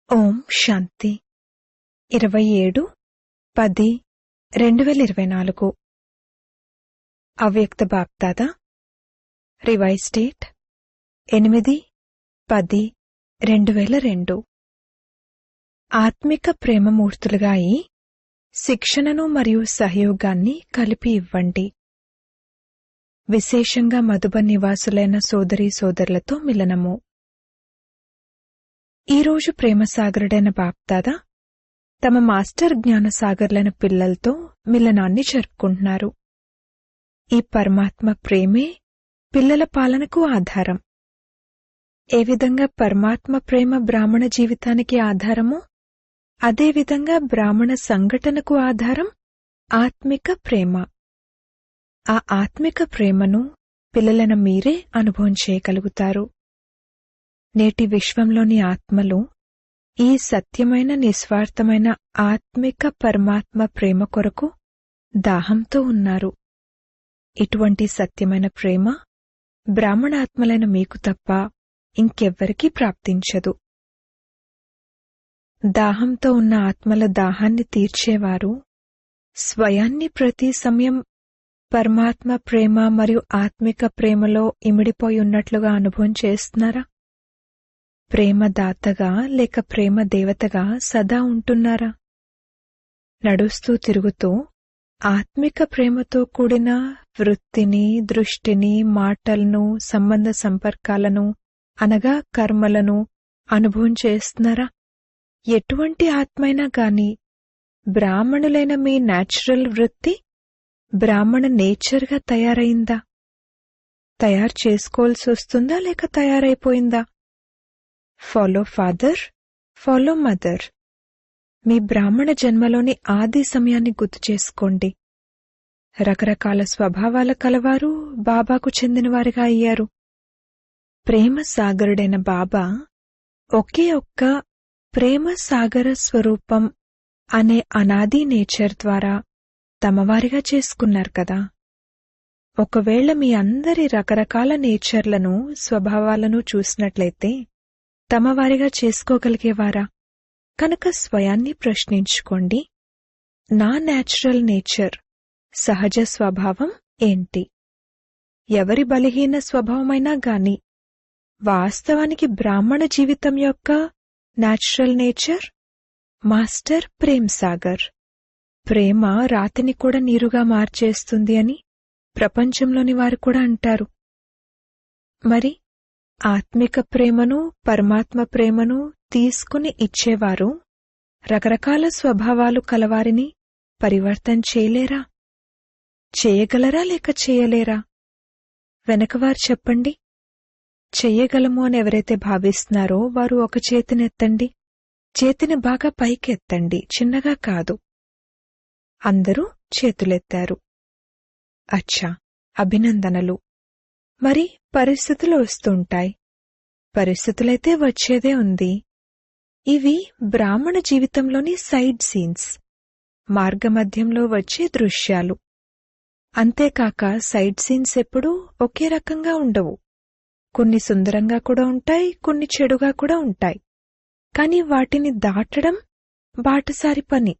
ఓం శాంతి 27/10/2024 అవ్యక్త BapDada revise date 8/10/2002 ఆత్మిక ప్రేమమూర్తులుగా అయి శిక్షణను మరియు సహయోగాన్ని కలిపి ఇవ్వండి. విశేషంగా మధుబన్ నివాసులైన సోదరీ సోదరులతో మిలనము. ఈరోజు ప్రేమసాగరుడైన బాప్దాదా తమ మాస్టర్ జ్ఞానసాగర్లైన పిల్లలతో మిలనాన్ని జరుపుకుంటున్నారు. ఈ పరమాత్మ ప్రేమే పిల్లల పాలనకు ఆధారం. ఏ విధంగా పరమాత్మ ప్రేమ బ్రాహ్మణ జీవితానికి ఆధారమో అదేవిధంగా బ్రాహ్మణ సంఘటనకు ఆధారం ఆత్మిక ప్రేమ. ఆ ఆత్మిక ప్రేమను పిల్లలైన మీరే అనుభవం చేయగలుగుతారు. నేటి విశ్వంలోని ఆత్మలు ఈ సత్యమైన నిస్వార్థమైన ఆత్మిక పరమాత్మ ప్రేమ కొరకు దాహంతో ఉన్నారు. ఇటువంటి సత్యమైన ప్రేమ బ్రాహ్మణాత్మలైన మీకు తప్ప ఇంకెవ్వరికీ ప్రాప్తించదు. దాహంతో ఉన్న ఆత్మల దాహాన్ని తీర్చేవారు స్వయాన్ని ప్రతి సమయం పరమాత్మ ప్రేమ మరియు ఆత్మిక ప్రేమలో ఇమిడిపోయి ఉన్నట్లుగా అనుభవం చేస్తున్నారా? ప్రేమదాతగా లేక ప్రేమ దేవతగా సదా ఉంటున్నారా? నడుస్తూ తిరుగుతూ ఆత్మిక ప్రేమతో కూడిన వృత్తిని, దృష్టిని, మాటలను, సంబంధ సంపర్కాలను అనగా కర్మలను అనుభవం చేస్తున్నారా? ఎటువంటి ఆత్మైనా గాని బ్రాహ్మణులైన మీ న్యాచురల్ వృత్తి బ్రాహ్మణ నేచర్గా తయారైందా? తయారు చేసుకోవాల్సి వస్తుందా లేక తయారైపోయిందా? Follow father, follow mother. మీ బ్రాహ్మణ జన్మలోని ఆది సమయాన్ని గుర్తు చేసుకోండి. రకరకాల స్వభావాల కలవారు బాబాకు చెందినవారిగా అయ్యారు. ప్రేమ సాగరుడైన బాబా ఒకే ఒక్క ప్రేమ సాగర స్వరూపం అనే అనాది నేచర్ ద్వారా తమవారిగా చేసుకున్నారు కదా. ఒకవేళ మీ అందరి రకరకాల నేచర్లను, స్వభావాలను చూసినట్లయితే తమవారిగా చేసుకోగలిగేవారా? కనుక స్వయాన్ని ప్రశ్నించుకోండి, నా న్యాచురల్ నేచర్, సహజ స్వభావం ఏంటి? ఎవరి బలహీన స్వభావమైనా గాని వాస్తవానికి బ్రాహ్మణ జీవితం యొక్క natural nature master Prem Sagar. ప్రేమ రాతిని కూడా నీరుగా మార్చేస్తుంది అని ప్రపంచంలోని వారు కూడా అంటారు. మరి ఆత్మిక ప్రేమను, పరమాత్మ ప్రేమను తీసుకుని ఇచ్చేవారు రకరకాల స్వభావాలు కలవారిని పరివర్తన చేయలేరా? చేయగలరా లేక చేయలేరా? వెనకవారు చెప్పండి. చెయ్యగలము అని ఎవరైతే భావిస్తున్నారో వారు ఒక చేతినెత్తండి. చేతిని బాగా పైకెత్తండి, చిన్నగా కాదు. అందరూ చేతులెత్తారు. అచ్చా, అభినందనలు. మరి పరిస్థితులు వస్తుంటాయి. పరిస్థితులైతే వచ్చేదే ఉంది. ఇవి బ్రాహ్మణ జీవితంలోని సైడ్ సీన్స్, మార్గమధ్యంలో వచ్చే దృశ్యాలు. అంతేకాక సైడ్ సీన్స్ ఎప్పుడూ ఒకే రకంగా ఉండవు. కొన్ని సుందరంగా కూడా ఉంటాయి, కొన్ని చెడుగా కూడా ఉంటాయి. కాని వాటిని దాటడం బాటసారి పని,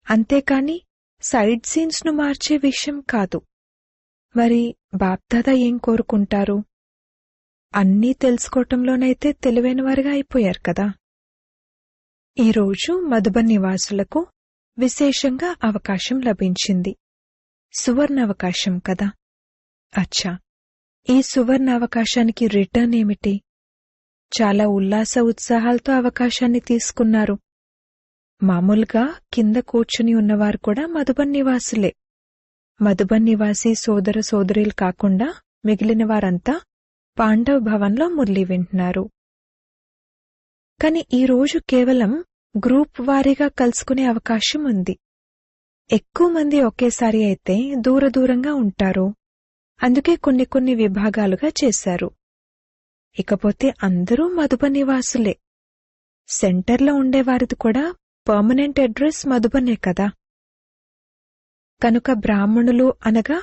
అంతేకాని సైడ్ సీన్స్ను మార్చే విషయం కాదు. మరి బాప్దాదా ఏం కోరుకుంటారు? అన్నీ తెలుసుకోవటంలోనైతే తెలివైనవారుగా అయిపోయారు కదా. ఈరోజు మధుబన్ నివాసులకు విశేషంగా అవకాశం లభించింది. సువర్ణ అవకాశం కదా. అచ్చా, ఈ సువర్ణ అవకాశానికి రిటర్న్ ఏమిటి? చాలా ఉల్లాస ఉత్సాహాలతో అవకాశాన్ని తీసుకున్నారు. మామూలుగా కింద కూర్చుని ఉన్నవారు కూడా మధుబన్ నివాసులే. మధుబన్ నివాసి సోదర సోదరీలు కాకుండా మిగిలిన వారంతా పాండవ్ భవన్లో మురళి వింటున్నారు. కాని ఈరోజు కేవలం గ్రూప్ వారీగా కలుసుకునే అవకాశం ఉంది. ఎక్కువ మంది ఒకేసారి అయితే దూరంగా ఉంటారు. అందుకే కొన్ని విభాగాలుగా చేశారు. ఇకపోతే అందరూ మధుబన్ నివాసులే. సెంటర్లో ఉండేవారిది కూడా పర్మనెంట్ అడ్రస్ మధుబనే కదా. కనుక బ్రాహ్మణులు అనగా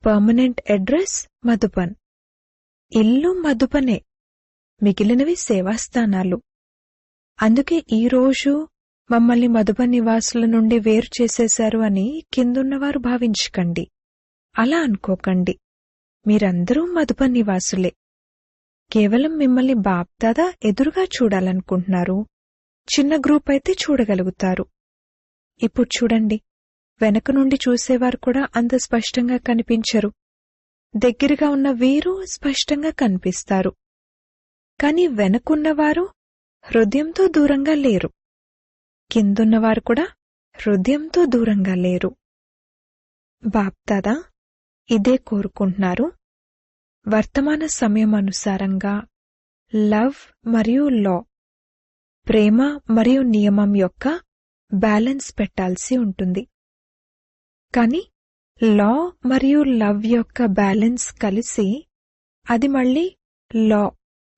పర్మనెంట్ అడ్రస్ మధుబన్, ఇల్లు మధుబనే, మిగిలినవి సేవాస్థానాలు. అందుకే ఈరోజు మమ్మల్ని మధుబన్ నివాసుల నుండి వేరు చేసేశారు అని కిందున్నవారు భావించకండి. అలా అనుకోకండి. మీరందరూ మధుబన్ నివాసులే. కేవలం మిమ్మల్ని బాప్దాదా ఎదురుగా చూడాలనుకుంటున్నారు. చిన్న గ్రూప్ అయితే చూడగలుగుతారు. ఇప్పుడు చూడండి, వెనక నుండి చూసేవారు కూడా అంత స్పష్టంగా కనిపించరు. దగ్గరగా ఉన్న వీరు స్పష్టంగా కనిపిస్తారు. కాని వెనకున్నవారు హృదయంతో దూరంగా లేరు. కిందున్నవారు కూడా హృదయంతో దూరంగా లేరు. బాప్దాదా ఇదే కోరుకుంటున్నారు. వర్తమాన సమయం అనుసారంగా లవ్ మరియు లా, ప్రేమ మరియు నియమం యొక్క బ్యాలెన్స్ పెట్టాల్సి ఉంటుంది. కాని లా మరియు లవ్ యొక్క బ్యాలెన్స్ కలిసి అది మళ్ళీ లా,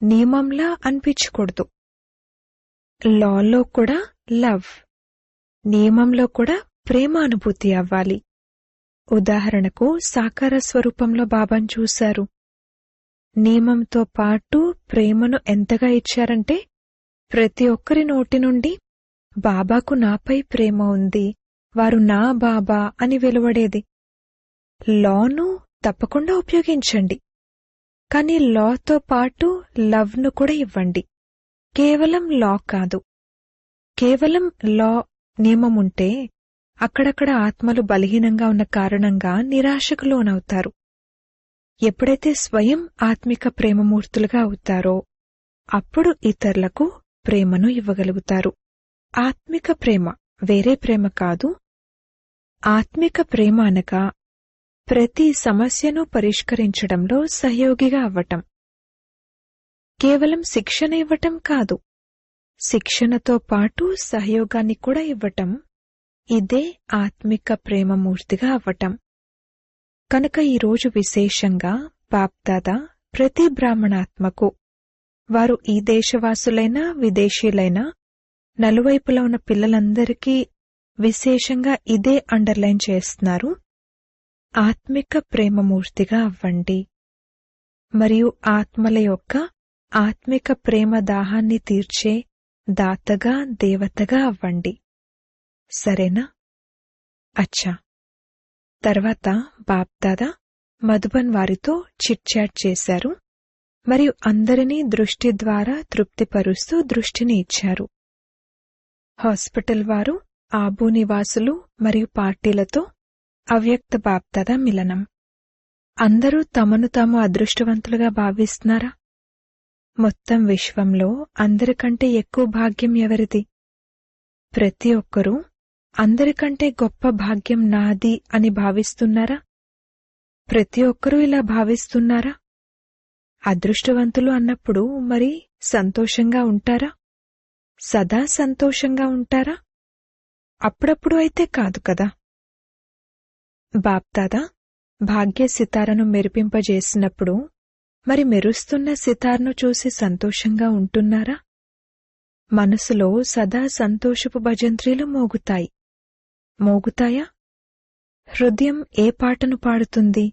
నియమంలా అనిపించకూడదు. లాలో కూడా లవ్, నియమంలో కూడా ప్రేమ అనుభూతి అవ్వాలి. ఉదాహరణకు సాకార స్వరూపంలో బాబాను చూశారు. నియమంతో పాటు ప్రేమను ఎంతగా ఇచ్చారంటే ప్రతి ఒక్కరి నోటి నుండి బాబాకు నాపై ప్రేమ ఉంది, వారు నా బాబా అని వెలువడేది. లాను తప్పకుండా ఉపయోగించండి, కాని లాతో పాటు లవ్ను కూడా ఇవ్వండి. కేవలం లా కాదు. కేవలం లా, నియమముంటే అక్కడక్కడ ఆత్మలు బలహీనంగా ఉన్న కారణంగా నిరాశకు లోనవుతారు. ఎప్పుడైతే స్వయం ఆత్మిక ప్రేమమూర్తులుగా అవుతారో అప్పుడు ఇతరులకు ప్రేమను ఇవ్వగలుగుతారు. ఆత్మిక ప్రేమ వేరే ప్రేమ కాదు. ఆత్మిక ప్రేమ అనగా ప్రతి సమస్యను పరిష్కరించడంలో సహయోగిగా అవ్వటం. కేవలం శిక్షణ ఇవ్వటం కాదు, శిక్షణతో పాటు సహయోగాన్ని కూడా ఇవ్వటం. ఇదే ఆత్మిక ప్రేమమూర్తిగా అవ్వటం. కనుక ఈరోజు విశేషంగా బాప్దాదా ప్రతి బ్రాహ్మణాత్మకు, వారు ఈ దేశవాసులైనా విదేశీయులైనా నలువైపులా ఉన్న పిల్లలందరికీ విశేషంగా ఇదే అండర్లైన్ చేస్తున్నారు. ఆత్మిక ప్రేమమూర్తిగా అవ్వండి మరియు ఆత్మల యొక్క ఆత్మిక ప్రేమ దాహాన్ని తీర్చే దాతగా, దేవతగా అవ్వండి. సరేనా? అచ్చా. తర్వాత బాప్దాదా మధుబన్ వారితో చిట్చాట్ చేశారు మరియు అందరినీ దృష్టి ద్వారా తృప్తిపరుస్తూ దృష్టిని ఇచ్చారు. హాస్పిటల్ వారు, ఆబూ నివాసులు మరియు పార్టీలతో అవ్యక్త బాప్దాదా మిలనం. అందరూ తమను తాము అదృష్టవంతులుగా భావిస్తున్నారా? మొత్తం విశ్వంలో అందరికంటే ఎక్కువ భాగ్యం ఎవరిది? ప్రతి ఒక్కరూ అందరికంటే గొప్ప భాగ్యం నాది అని భావిస్తున్నారా? ప్రతి ఒక్కరూ ఇలా భావిస్తున్నారా? అదృష్టవంతులు అన్నప్పుడు మరి సంతోషంగా ఉంటారా? సదా సంతోషంగా ఉంటారా? అప్పుడప్పుడు అయితే కాదు కదా. బాప్దాదా భాగ్య సితారను మెరిపింపజేసినప్పుడు మరి మెరుస్తున్న సితార్ను చూసి సంతోషంగా ఉంటున్నారా? మనసులో సదా సంతోషపు భజంత్రీలు మోగుతాయి. మోగుతాయా? హృదయం ఏ పాటను పాడుతుంది?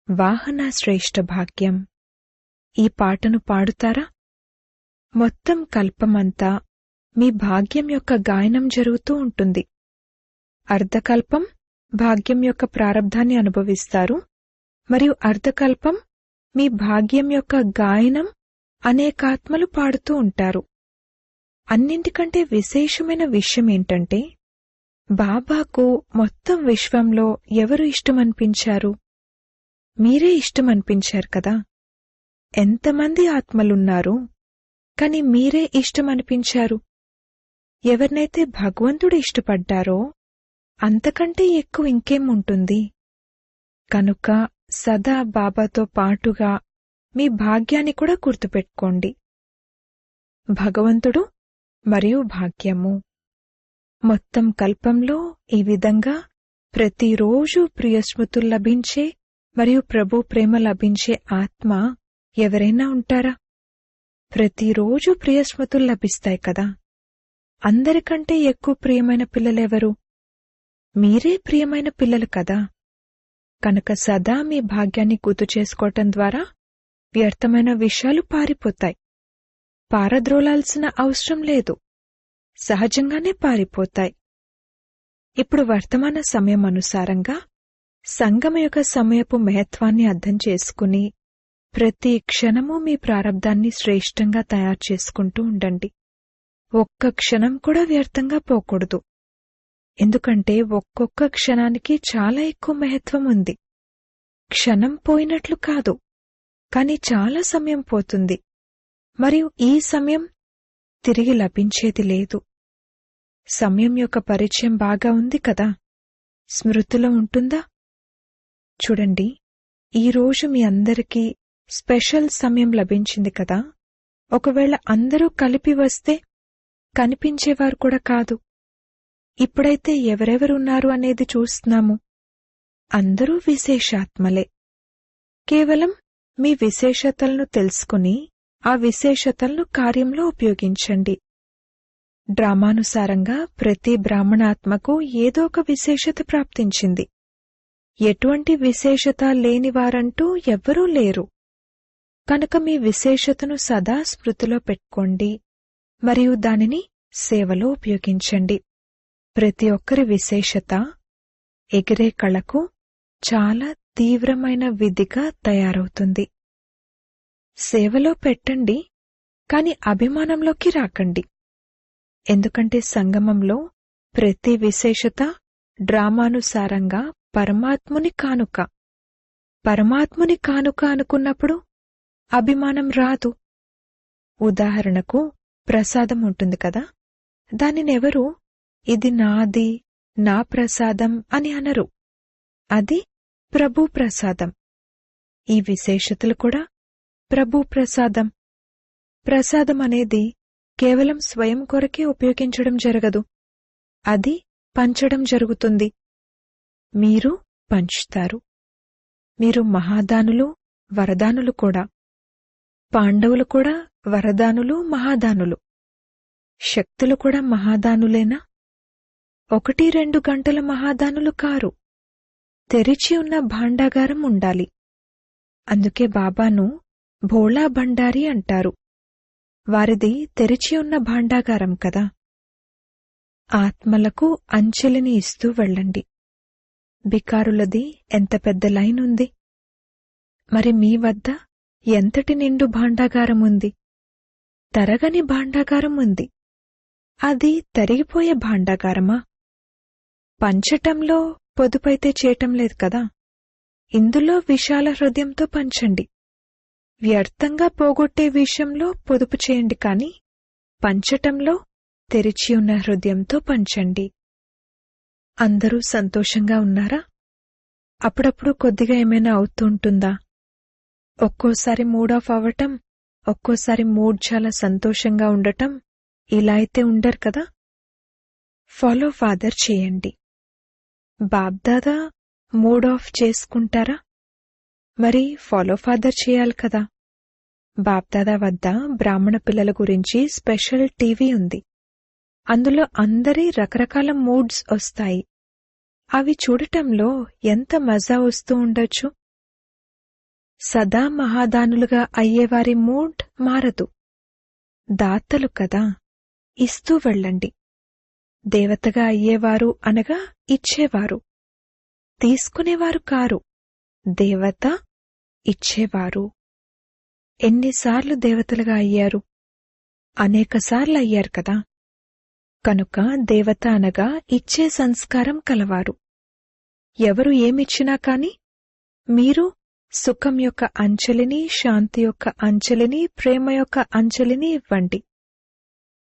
వాహన శ్రేష్ఠ భాగ్యం. ఈ పాటను పాడుతారా? మొత్తం కల్పమంతా మీ భాగ్యం యొక్క గాయనం జరుగుతూ ఉంటుంది. అర్ధకల్పం భాగ్యం యొక్క ప్రారబ్ధాన్ని అనుభవిస్తారు మరియు అర్ధకల్పం మీ భాగ్యం యొక్క గాయనం అనేకాత్మలు పాడుతూ ఉంటారు. అన్నింటికంటే విశేషమైన విషయమేంటంటే బాబాకు మొత్తం విశ్వంలో ఎవరు ఇష్టమనిపించారు? మీరే ఇష్టమనిపించారు కదా. ఎంతమంది ఆత్మలున్నారు, కాని మీరే ఇష్టమనిపించారు. ఎవరినైతే భగవంతుడు ఇష్టపడ్డారో అంతకంటే ఎక్కువ ఇంకేం ఉంటుంది. కనుక సదా బాబాతో పాటుగా మీ భాగ్యాన్ని కూడా గుర్తుపెట్టుకోండి. భగవంతుడు మరియు భాగ్యము. మొత్తం కల్పంలో ఈ విధంగా ప్రతిరోజు ప్రియస్మృతులు లభించే మరియు ప్రభు ప్రేమ లభించే ఆత్మ ఎవరైనా ఉంటారా? ప్రతిరోజు ప్రియస్మృతులు లభిస్తాయి కదా. అందరికంటే ఎక్కువ ప్రియమైన పిల్లలెవరు? మీరే ప్రియమైన పిల్లలు కదా. కనుక సదా మీ భాగ్యాన్ని గుర్తు చేసుకోవటం ద్వారా వ్యర్థమైన విషయాలు పారిపోతాయి. పారద్రోలాల్సిన అవసరం లేదు, సహజంగానే పారిపోతాయి. ఇప్పుడు వర్తమాన సమయం అనుసారంగా సంగమయుగ సమయపు మహత్వాన్ని అర్థం చేసుకుని ప్రతి క్షణమూ మీ ప్రారబ్ధాన్ని శ్రేష్టంగా తయారు చేసుకుంటూ ఉండండి. ఒక్క క్షణం కూడా వ్యర్థంగా పోకూడదు. ఎందుకంటే ఒక్కొక్క క్షణానికి చాలా ఎక్కువ మహత్వం ఉంది. క్షణం పోయినట్లు కాదు, కాని చాలా సమయం పోతుంది, మరియు ఈ సమయం తిరిగి లభించేది లేదు. సమయం యొక్క పరిచయం బాగా ఉంది కదా, స్మృతిలో ఉంటుందా? చూడండి, ఈరోజు మీ అందరికీ స్పెషల్ సమయం లభించింది కదా. ఒకవేళ అందరూ కలిపి వస్తే కనిపించేవారు కూడా కాదు. ఇప్పుడైతే ఎవరెవరున్నారు అనేది చూస్తున్నాము. అందరూ విశేషాత్మలే. కేవలం మీ విశేషతలను తెలుసుకుని ఆ విశేషతలను కార్యంలో ఉపయోగించండి. డ్రామానుసారంగా ప్రతి బ్రాహ్మణాత్మకు ఏదో ఒక విశేషత ప్రాప్తించింది. ఎటువంటి విశేషత లేనివారంటూ ఎవ్వరూ లేరు. కనుక మీ విశేషతను సదా స్మృతిలో పెట్టుకోండి మరియు దానిని సేవలో ఉపయోగించండి. ప్రతి ఒక్కరి విశేషత ఎగిరే కళకు చాలా తీవ్రమైన విధిగా తయారవుతుంది. సేవలో పెట్టండి, కాని అభిమానంలోకి రాకండి. ఎందుకంటే సంగమంలో ప్రతి విశేషత డ్రామానుసారంగా పరమాత్ముని కానుక. పరమాత్ముని కానుక అనుకున్నప్పుడు అభిమానం రాదు. ఉదాహరణకు ప్రసాదం ఉంటుంది కదా, దానినెవరూ ఇది నాది, నా ప్రసాదం అని అనరు. అది ప్రభు ప్రసాదం. ఈ విశేషతలు కూడా ప్రభు ప్రసాదం. ప్రసాదం అనేది కేవలం స్వయం కొరకే ఉపయోగించడం జరగదు, అది పంచడం జరుగుతుంది. మీరు పంచుతారు. మీరు మహాదానులు, వరదానులు కూడా. పాండవులు కూడా వరదానులు, మహాదానులు. శక్తులు కూడా మహాదానులేనా? 1-2 గంటల మహాదానులు కారు. తెరిచి ఉన్న భాండాగారం ఉండాలి. అందుకే బాబాను భోళా భండారి అంటారు. వారిది తెరిచి ఉన్న భాండాగారం కదా. ఆత్మలకు అంచెలిని ఇస్తూ వెళ్ళండి. బికారులది ఎంత పెద్ద లైన్ ఉంది. మరి మీ వద్ద ఎంతటి నిండు భాండాగారం ఉంది. తరగని భాండాగారం ఉంది. అది తరిగిపోయే భాండాగారమా? పంచటంలో పొదుపైతే చేయటం లేదు కదా. ఇందులో విశాల హృదయంతో పంచండి. వ్యర్థంగా పోగొట్టే విషయంలో పొదుపు చేయండి, కాని పంచటంలో తెరిచి ఉన్న హృదయంతో పంచండి. అందరూ సంతోషంగా ఉన్నారా? అప్పుడప్పుడు కొద్దిగా ఏమైనా అవుతూ ఉంటుందా? ఒక్కోసారి మూడ్ ఆఫ్ అవ్వటం, ఒక్కోసారి మూడ్ చాలా సంతోషంగా ఉండటం, ఇలా అయితే ఉండరు కదా. ఫాలో ఫాదర్ చేయండి. బాబ్దాదా మూడ్ ఆఫ్ చేసుకుంటారా? మరి ఫాలో ఫాదర్ చేయాలి కదా. బాబ్దాదా వద్ద బ్రాహ్మణ పిల్లల గురించి స్పెషల్ టీవీ ఉంది. అందులో అందరి రకరకాల మూడ్స్ వస్తాయి. అవి చూడటంలో ఎంత మజా వస్తూ ఉండొచ్చు. సదా మహాదానులుగా అయ్యేవారి మూడ్ మారదు. దాతలు కదా, ఇస్తూ వెళ్ళండి. దేవతగా అయ్యేవారు అనగా ఇచ్చేవారు, తీసుకునేవారు కారు. దేవత, ఇచ్చేవారు. ఎన్నిసార్లు దేవతలుగా అయ్యారు? అనేకసార్లు అయ్యారు కదా. కనుక దేవత అనగా ఇచ్చే సంస్కారం కలవారు. ఎవరు ఏమిచ్చినా కాని మీరు సుఖం యొక్క అంచెలిని, శాంతి యొక్క అంచెలిని, ప్రేమ యొక్క అంచెలిని ఇవ్వండి.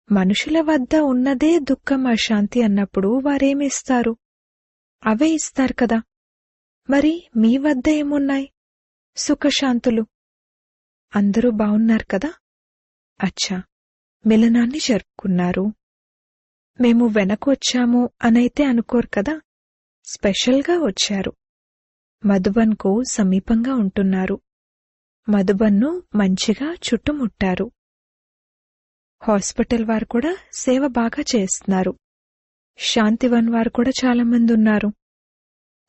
మనుషుల వద్ద ఉన్నదే దుఃఖం, అశాంతి అన్నప్పుడు వారేమిస్తారు? అవే ఇస్తారు కదా. మరి మీ వద్ద ఏమున్నాయి? సుఖశాంతులు. అందరూ బావున్నారు కదా. అచ్చా, మిలనాన్ని జరుపుకున్నారు. మేము వెనక వచ్చాము అనైతే అనుకోరు కదా. స్పెషల్గా వచ్చారు. మధుబన్కు సమీపంగా ఉంటున్నారు. మధుబన్ను మంచిగా చుట్టుముట్టారు. హాస్పిటల్ వారు కూడా సేవ బాగా చేస్తున్నారు. శాంతివన్ వారు కూడా చాలామంది ఉన్నారు.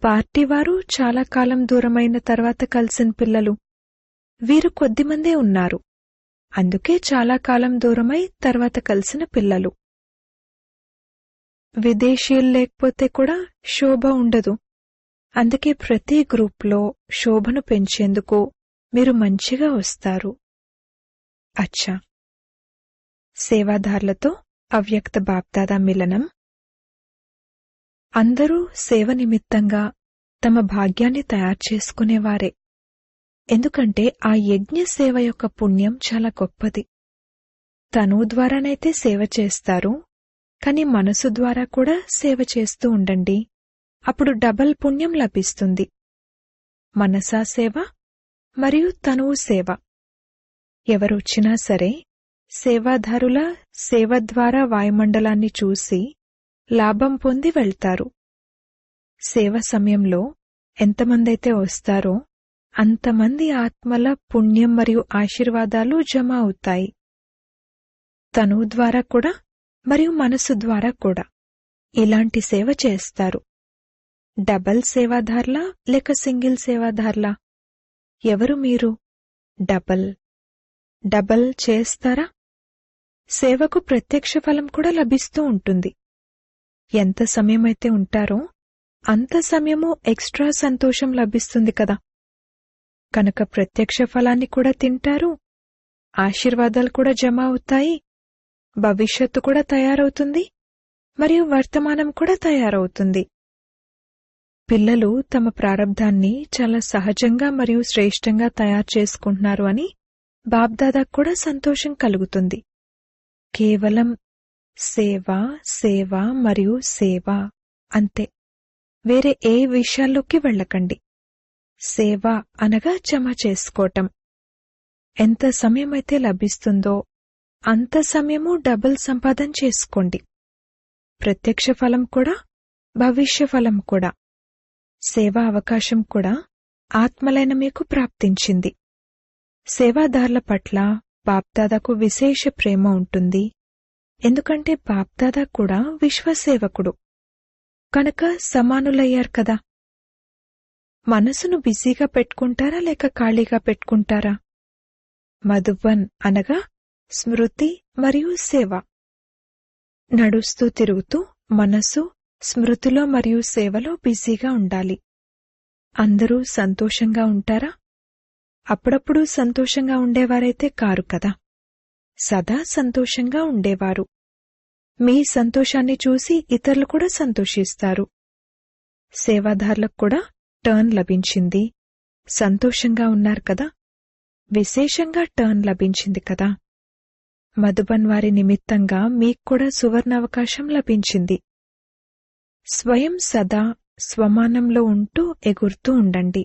పార్టీ వారు చాలా కాలం దూరమైన తర్వాత కలిసిన పిల్లలు, వీరు కొద్దిమందే ఉన్నారు. అందుకే చాలా కాలం దూరమై తర్వాత కలిసిన పిల్లలు. విదేశీయులు లేకపోతే కూడా శోభ ఉండదు. అందుకే ప్రతి గ్రూప్లో శోభను పెంచేందుకు మీరు మంచిగా వస్తారు. అచ్చా, సేవాదారులతో అవ్యక్త బాప్దాదా మిలనం. అందరూ సేవ నిమిత్తంగా తమ భాగ్యాన్ని తయారు చేసుకునేవారే. ఎందుకంటే ఆ యజ్ఞ సేవ యొక్క పుణ్యం చాలా గొప్పది. తనువు ద్వారానైతే సేవ చేస్తారు, కాని మనసు ద్వారా కూడా సేవ చేస్తూ ఉండండి. అప్పుడు డబల్ పుణ్యం లభిస్తుంది. మనసా సేవ మరియు తనువు సేవ. ఎవరొచ్చినా సరే సేవాదారుల సేవ ద్వారా వాయుమండలాన్ని చూసి లాభం పొంది వెళ్తారు. సేవ సమయంలో ఎంతమందైతే వస్తారో అంతమంది ఆత్మల పుణ్యం మరియు ఆశీర్వాదాలు జమ అవుతాయి. తనువు ద్వారా కూడా మరియు మనసు ద్వారా కూడా ఇలాంటి సేవ చేస్తారు. డబల్ సేవాదార్లా లేక సింగిల్ సేవాదార్లా? ఎవరు మీరు? డబల్ చేస్తారా? సేవకు ప్రత్యక్ష ఫలం కూడా లభిస్తూ ఉంటుంది. ఎంత సమయమైతే ఉంటారో అంత సమయము ఎక్స్ట్రా సంతోషం లభిస్తుంది కదా. కనుక ప్రత్యక్ష ఫలాన్ని కూడా తింటారు, ఆశీర్వాదాలు కూడా జమ అవుతాయి, భవిష్యత్తు కూడా తయారవుతుంది మరియు వర్తమానం కూడా తయారవుతుంది. పిల్లలు తమ ప్రారబ్ధాన్ని చాలా సహజంగా మరియు శ్రేష్టంగా తయారు చేసుకుంటున్నారు అని బాప్దాదాకు కూడా సంతోషం కలుగుతుంది. కేవలం సేవ సేవ మరియు సేవ అంతే. వేరే ఏ విషయాల్లోకి వెళ్ళకండి. సేవ అనగా జమ చేసుకోవటం. ఎంత సమయమైతే లభిస్తుందో అంత సమయము డబుల్ సంపాదన చేసుకోండి. ప్రత్యక్ష ఫలం కూడా భవిష్య ఫలం కూడా. సేవా అవకాశం కూడా ఆత్మలైన మీకు ప్రాప్తించింది. సేవాదారుల పట్ల బాప్దాదాకు విశేష ప్రేమ ఉంటుంది. ఎందుకంటే బాప్దాదా కూడా విశ్వసేవకుడు కనుక సమానులయ్యారు కదా. మనసును బిజీగా పెట్టుకుంటారా లేక ఖాళీగా పెట్టుకుంటారా? మధువన్ అనగా స్మృతి మరియు సేవ. నడుస్తూ తిరుగుతూ మనసు స్మృతిలో మరియు సేవలో బిజీగా ఉండాలి. అందరూ సంతోషంగా ఉంటారా? అప్పుడప్పుడు సంతోషంగా ఉండేవారైతే కారు కదా. సదా సంతోషంగా ఉండేవారు. మీ సంతోషాన్ని చూసి ఇతరులు కూడా సంతోషిస్తారు. సేవాదారులకు కూడా టర్న్ లభించింది. సంతోషంగా ఉన్నారు కదా. విశేషంగా టర్న్ లభించింది కదా. మధుబన్ వారి నిమిత్తంగా మీకు కూడా సువర్ణావకాశం లభించింది. స్వయం సదా స్వమానంలో ఉంటూ ఎగురుతూ ఉండండి.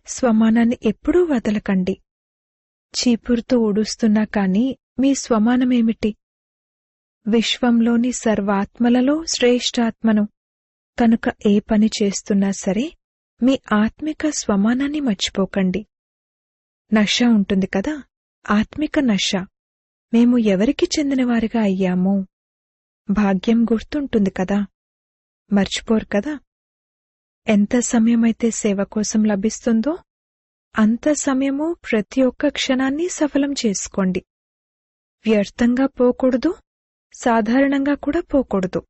స్వమానాన్ని ఎప్పుడూ వదలకండి. చీపురుతో ఊడుస్తున్నా కాని మీ స్వమానమేమిటి? విశ్వంలోని సర్వాత్మలలో శ్రేష్ఠాత్మను. కనుక ఏ పని చేస్తున్నా సరే మీ ఆత్మిక స్వమానాన్ని మర్చిపోకండి. నష ఉంటుంది కదా, ఆత్మిక నష. మేము ఎవరికి చెందినవారిగా అయ్యామో భాగ్యం గుర్తుంటుంది కదా, మర్చిపోరు కదా. ఎంత సమయమైతే సేవ కోసం లభిస్తుందో అంత సమయము ప్రతి ఒక్క క్షణాన్ని సఫలం చేసుకోండి. వ్యర్థంగా పోకూడదు, సాధారణంగా కూడా పోకూడదు.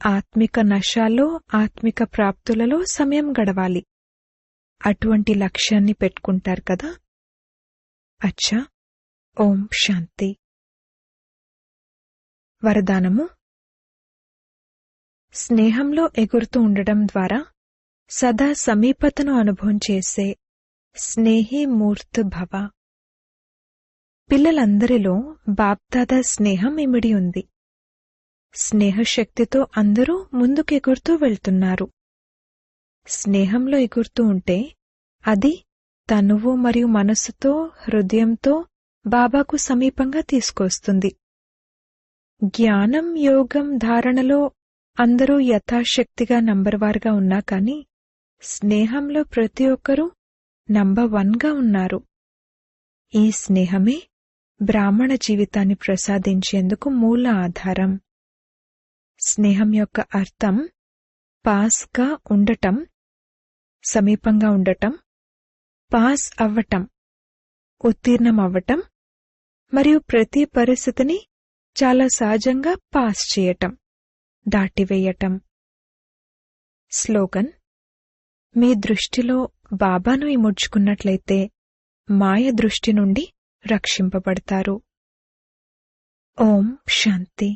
ఆత్మిక నశాల్లో ఆత్మిక ప్రాప్తులలో సమయం గడవాలి. అటువంటి లక్ష్యాన్ని పెట్టుకుంటారు కదా. అచ్చా, ఓం శాంతి. వరదానము: స్నేహంలో ఎగురుతూ ఉండడం ద్వారా సదా సమీపతను అనుభవం చేసే స్నేహి మూర్త్ భవ. పిల్లలందరిలో బాప్దాదా స్నేహం ఇమిడి ఉంది. స్నేహశక్తితో అందరూ ముందుకెగురుతూ వెళ్తున్నారు. స్నేహంలో ఎగురుతూ ఉంటే అది తనువు మరియు మనస్సుతో హృదయంతో బాబాకు సమీపంగా తీసుకొస్తుంది. జ్ఞానం యోగం ధారణలో అందరూ యథాశక్తిగా నంబర్వారుగా ఉన్నా కాని స్నేహంలో ప్రతి ఒక్కరూ నంబర్ 1గా ఉన్నారు. ఈ స్నేహమే బ్రాహ్మణ జీవితాన్ని ప్రసాదించేందుకు మూల ఆధారం. స్నేహం యొక్క అర్థం పాస్గా ఉండటం, సమీపంగా ఉండటం, పాస్ అవ్వటం, ఉత్తీర్ణమవ్వటం మరియు ప్రతి పరిస్థితిని చాలా సహజంగా పాస్ చేయటం, దాటివేయటం. స్లోగన్: మీ దృష్టిలో బాబాను ఇముడ్చుకున్నట్లయితే మాయ దృష్టి నుండి రక్షింపబడతారు. ఓం శాంతి.